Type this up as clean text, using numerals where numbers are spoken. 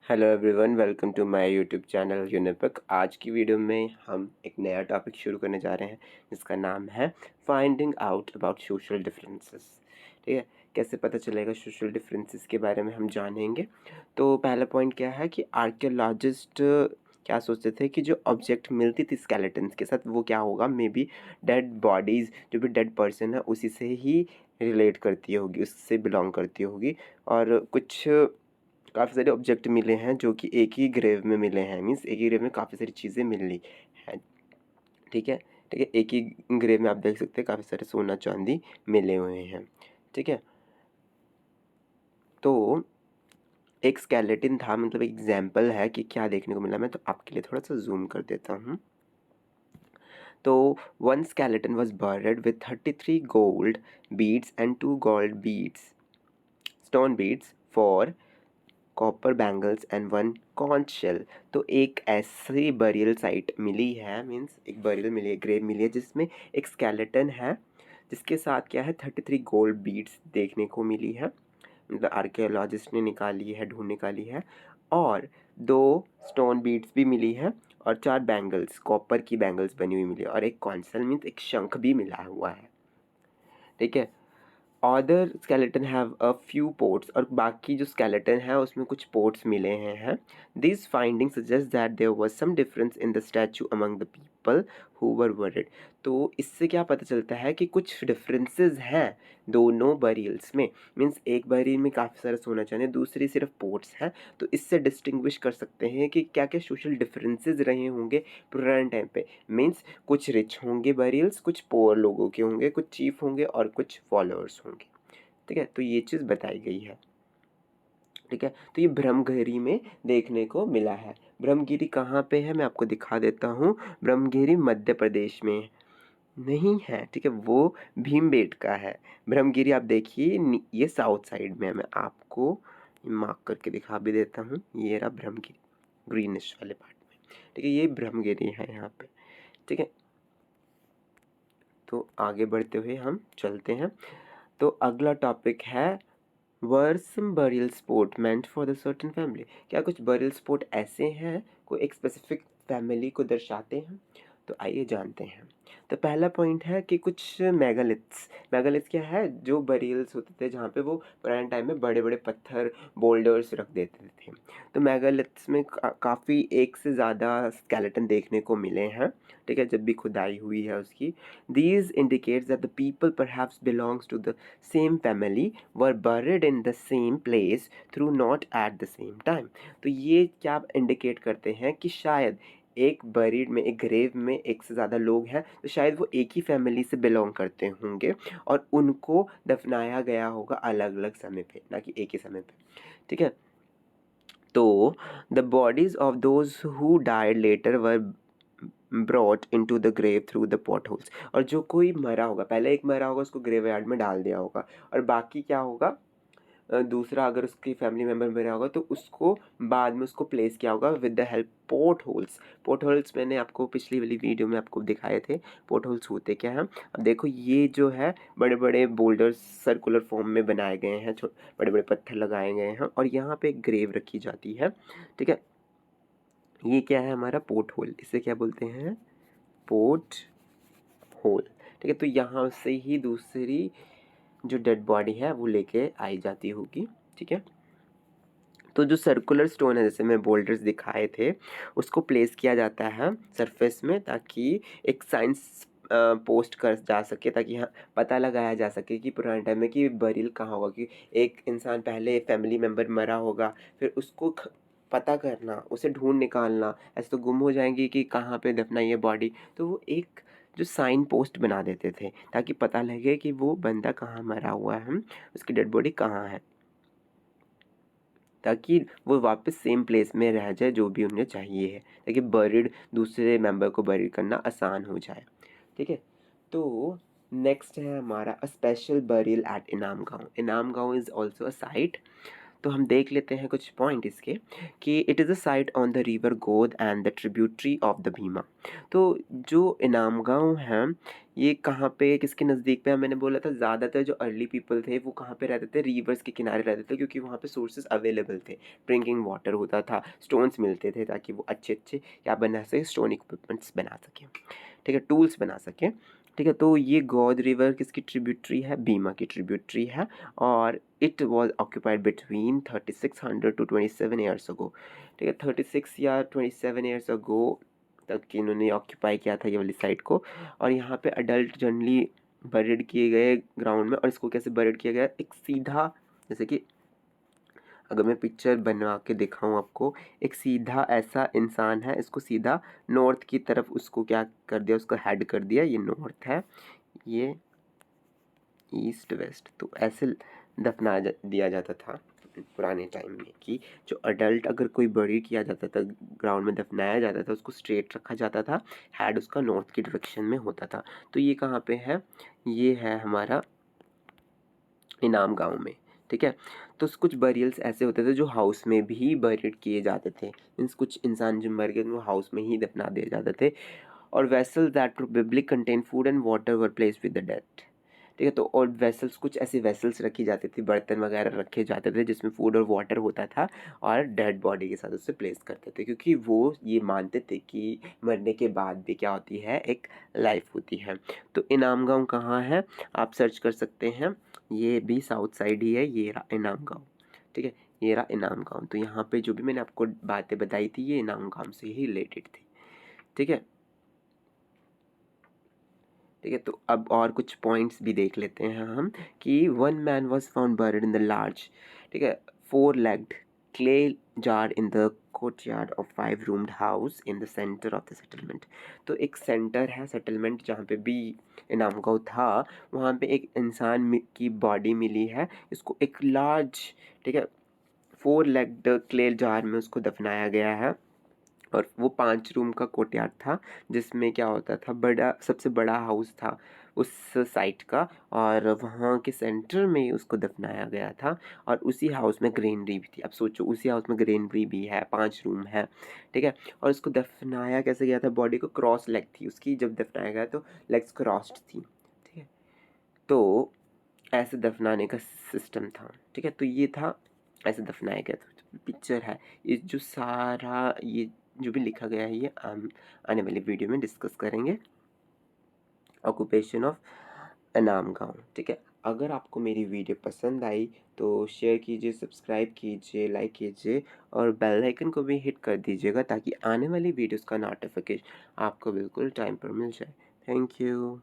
Hello everyone, welcome to my YouTube channel Unipic. आज की video में हम एक नया टॉपिक शुरू करने जा रहे हैं जिसका नाम है finding out about social differences. ठीक है, कैसे पता चलेगा सोशल डिफरेंसेस के बारे में हम जानेंगे। तो पहला पॉइंट क्या है कि आर्कियोलॉजिस्ट क्या सोचते थे कि जो ऑब्जेक्ट मिलती थी स्केलेटन्स के साथ वो क्या होगा, मे बी डेड बॉडीज़, जो भी डेड पर्सन है उसी से ही रिलेट करती होगी, उससे बिलोंग करती होगी। और कुछ काफ़ी सारे ऑब्जेक्ट मिले हैं जो कि एक ही ग्रेव में मिले हैं, मीन्स एक ही ग्रेव में काफ़ी सारी चीज़ें मिली हैं। ठीक है, ठीक है, एक ही ग्रेव में आप देख सकते हैं काफ़ी सारे सोना चांदी मिले हुए हैं। ठीक है, तो एक स्केलेटन था, मतलब एक एग्जाम्पल है कि क्या देखने को मिला। मैं तो आपके लिए थोड़ा सा जूम कर देता हूँ। तो one skeleton was buried with 33 gold beads and 2 gold beads, stone beads for copper bangles and one conch shell. तो एक ऐसी बरियल साइट मिली है, मीन्स एक बरियल मिली है, ग्रेव मिली है जिसमें एक स्केलेटन है जिसके साथ क्या है 33 गोल्ड बीड्स देखने को मिली है, मतलब आर्कियोलॉजिस्ट ने निकाली है, ढूंढ निकाली है। और 2 स्टोन बीड्स भी मिली है और 4 बैंगल्स, कॉपर की बैंगल्स बनी हुई मिली है, और एक कॉन्सल मीन्स एक शंख भी मिला हुआ है। ठीक है, other skeleton have a few ports, और बाकी जो स्केलेटन है उसमें कुछ पोर्ट्स मिले हैं। This finding suggest that there was some difference in the statue among the people who were buried. तो इससे क्या पता चलता है कि कुछ डिफरेंसेस हैं दोनों बरियल्स में, मीन्स एक बरियल में काफ़ी सारा सोना चांदी, दूसरी सिर्फ पोर्ट्स है। तो इससे डिस्टिंग्विश कर सकते हैं कि क्या क्या सोशल डिफरेंसेस रहे होंगे पुराने टाइम पे। मीन्स कुछ रिच होंगे बरियल्स, कुछ पोअर लोगों के होंगे, कुछ चीफ होंगे और कुछ फॉलोअर्स होंगे। ठीक है, तो ये चीज़ बताई गई है। ठीक है, तो ये ब्रह्मगिरी में देखने को मिला है। ब्रह्मगिरी कहाँ पे है मैं आपको दिखा देता हूँ। ब्रह्मगिरी मध्य प्रदेश में नहीं है, ठीक है, वो भीमबेटका है। ब्रह्मगिरी आप देखिए ये साउथ साइड में है। मैं आपको मार्क करके दिखा भी देता हूँ, ये रहा ब्रह्मगिरी ग्रीनिश वाले पार्ट में। ठीक है, ये ब्रह्मगिरी है यहाँ पे। ठीक है, तो आगे बढ़ते हुए हम चलते हैं। तो अगला टॉपिक है were some burial spot meant for the certain family. क्या कुछ बरियल स्पॉट ऐसे हैं कोई एक स्पेसिफिक फैमिली को दर्शाते हैं? तो आइए जानते हैं। तो पहला पॉइंट है कि कुछ मेगालिथ्स, मेगालिथ्स क्या है, जो बरियल्स होते थे जहाँ पे वो पुराने टाइम में बड़े बड़े पत्थर बोल्डर्स रख देते थे। तो मेगालिथ्स में काफ़ी एक से ज़्यादा स्केलेटन देखने को मिले हैं। ठीक है, जब भी खुदाई हुई है उसकी। These indicates that the people perhaps belongs to the same family were buried in the same place through not at the same time। तो ये क्या इंडिकेट करते हैं कि शायद एक बरीड में, एक ग्रेव में एक से ज़्यादा लोग हैं, तो शायद वो एक ही फैमिली से बिलोंग करते होंगे और उनको दफनाया गया होगा अलग अलग समय पे, ना कि एक ही समय पे। ठीक है, तो the bodies of those who died later were brought into the grave through the pot holes. और जो कोई मरा होगा, पहले एक मरा होगा उसको ग्रेव यार्ड में डाल दिया होगा, और बाकी क्या होगा, दूसरा अगर उसकी फैमिली मेम्बर मरा होगा तो उसको बाद में उसको प्लेस किया होगा with the help port holes. Port holes मैंने आपको पिछली वाली वीडियो में आपको दिखाए थे। पोर्ट होल्स होते क्या हैं, अब देखो ये जो है बड़े बड़े बोल्डर्स सर्कुलर फॉर्म में बनाए गए हैं, बड़े बड़े पत्थर लगाए गए हैं और यहाँ पे एक ग्रेव रखी जाती है। ठीक है, ये क्या है हमारा पोर्ट होल, इसे क्या बोलते हैं, पोर्ट होल। ठीक है, तो यहाँ से ही दूसरी जो डेड बॉडी है वो लेके आई जाती होगी। ठीक है, तो जो सर्कुलर स्टोन है जैसे मैं बोल्डर्स दिखाए थे उसको प्लेस किया जाता है सरफेस में, ताकि एक साइंस पोस्ट कर जा सके, ताकि हाँ पता लगाया जा सके कि पुराने टाइम में कि बरियल कहाँ होगा, कि एक इंसान पहले फैमिली मेम्बर मरा होगा, फिर उसको पता करना, उसे ढूंढ निकालना, ऐसे तो गुम हो जाएंगी कि कहाँ पे दफनाई है बॉडी। तो वो एक जो साइन पोस्ट बना देते थे ताकि पता लगे कि वो बंदा कहाँ मरा हुआ है, उसकी डेड बॉडी कहाँ है, ताकि वो वापस सेम प्लेस में रह जाए जो भी उन्हें चाहिए है, ताकि बरीड दूसरे मेंबर को बरीड करना आसान हो जाए। ठीक है, तो नेक्स्ट है हमारा अ स्पेशल बरियल एट इनाम गांव। इनाम गांव इज़ ऑल्सो अ साइट। तो हम देख लेते हैं कुछ पॉइंट इसके कि it is a site on the river गोद and the tributary of the Bhima. तो जो इनाम गाँव है ये कहाँ पे, किसके नज़दीक पे है? मैंने बोला था ज़्यादातर जो अर्ली पीपल थे वो कहाँ पे रहते थे? रिवर्स के किनारे रहते थे, क्योंकि वहाँ पे सोर्सेज अवेलेबल थे, ड्रिंकिंग वाटर होता था, स्टोन्स मिलते थे ताकि वो अच्छे अच्छे क्या बना सके, स्टोन इक्विपमेंट्स बना सकें, ठीक है, टूल्स बना सकें। ठीक है, तो ये गोद रिवर किसकी ट्रिब्यूटरी है? भीमा की ट्रिब्यूटरी है, और it was occupied between 3600 to 27 years ago. ठीक है, 36 या 27 ईयर्स अगो तक कि इन्होंने ऑक्यूपाई किया था ये वाली साइट को। और यहाँ पे अडल्ट जनरली बरिड किए गए ग्राउंड में। और इसको कैसे बरिड किया गया? एक सीधा, जैसे कि अगर मैं पिक्चर बनवा के दिखाऊं आपको, एक सीधा ऐसा इंसान है, इसको सीधा नॉर्थ की तरफ उसको क्या कर दिया, उसको हेड कर दिया, ये नॉर्थ है, ये ईस्ट वेस्ट। तो ऐसे दफना दिया जाता था पुराने टाइम में कि जो अडल्ट अगर कोई बड़ी किया जाता था, ग्राउंड में दफनाया जाता था, उसको स्ट्रेट रखा जाता था, हेड उसका नॉर्थ की डायरेक्शन में होता था। तो ये कहाँ पे है? ये है हमारा इनाम गांव में। ठीक है, तो कुछ बरियल्स ऐसे होते थे जो हाउस में भी बरिड किए जाते थे, मीन्स कुछ इंसान जो मर गए वो हाउस में ही दफना दिए जाते थे। और vessels that probably contain food and water were placed with the dead. ठीक है, तो और वेसल्स, कुछ ऐसी वेसल्स रखी जाती थी, बर्तन वगैरह रखे जाते थे जिसमें फूड और वाटर होता था, और डेड बॉडी के साथ उससे प्लेस करते थे, क्योंकि वो ये मानते थे कि मरने के बाद भी क्या होती है, एक लाइफ होती है। तो इनाम गाँव कहाँ है? आप सर्च कर सकते हैं, ये भी साउथ साइड ही है, ये रहा इनाम गाँव। ठीक है, ये रहा इनाम गाँव। तो यहाँ पे जो भी मैंने आपको बातें बताई थी ये इनाम गाँव से ही रिलेटेड थी। ठीक है, ठीक है, तो अब और कुछ पॉइंट्स भी देख लेते हैं हम कि वन मैन वॉज फाउंड बuried इन द लार्ज, ठीक है, 4 legged clay jar in the courtyard of 5 roomed house in the centre of the settlement. तो एक सेंटर है सेटलमेंट जहाँ पे भी इनाम गाँव था, वहाँ पे एक इंसान की बॉडी मिली है, इसको एक लार्ज, ठीक है, 4 legged क्ले जार में उसको दफनाया गया है। और वो 5 रूम का कोर्टयार्ड था, जिसमें क्या होता था, बड़ा, सबसे बड़ा हाउस था उस साइट का, और वहाँ के सेंटर में ही उसको दफनाया गया था। और उसी हाउस में ग्रेनरी भी थी। अब सोचो, उसी हाउस में ग्रेनरी भी है, 5 रूम है, ठीक है। और उसको दफनाया कैसे गया था? बॉडी को क्रॉस लेग थी उसकी, जब दफनाया गया तो लेग्स क्रॉस्ड थी, ठीक है। तो ऐसे दफनाने का सिस्टम था, ठीक है। तो ये था, ऐसे दफनाया गया था। पिक्चर है, ये जो सारा ये जो भी लिखा गया है ये आने वाली वीडियो में डिस्कस करेंगे। ऑक्यूपेशन ऑफ इनाम गाँव, ठीक है। अगर आपको मेरी वीडियो पसंद आई तो शेयर कीजिए, सब्सक्राइब कीजिए, लाइक कीजिए, और बेल आइकन को भी हिट कर दीजिएगा ताकि आने वाली वीडियोस का नोटिफिकेशन आपको बिल्कुल टाइम पर मिल जाए। Thank you.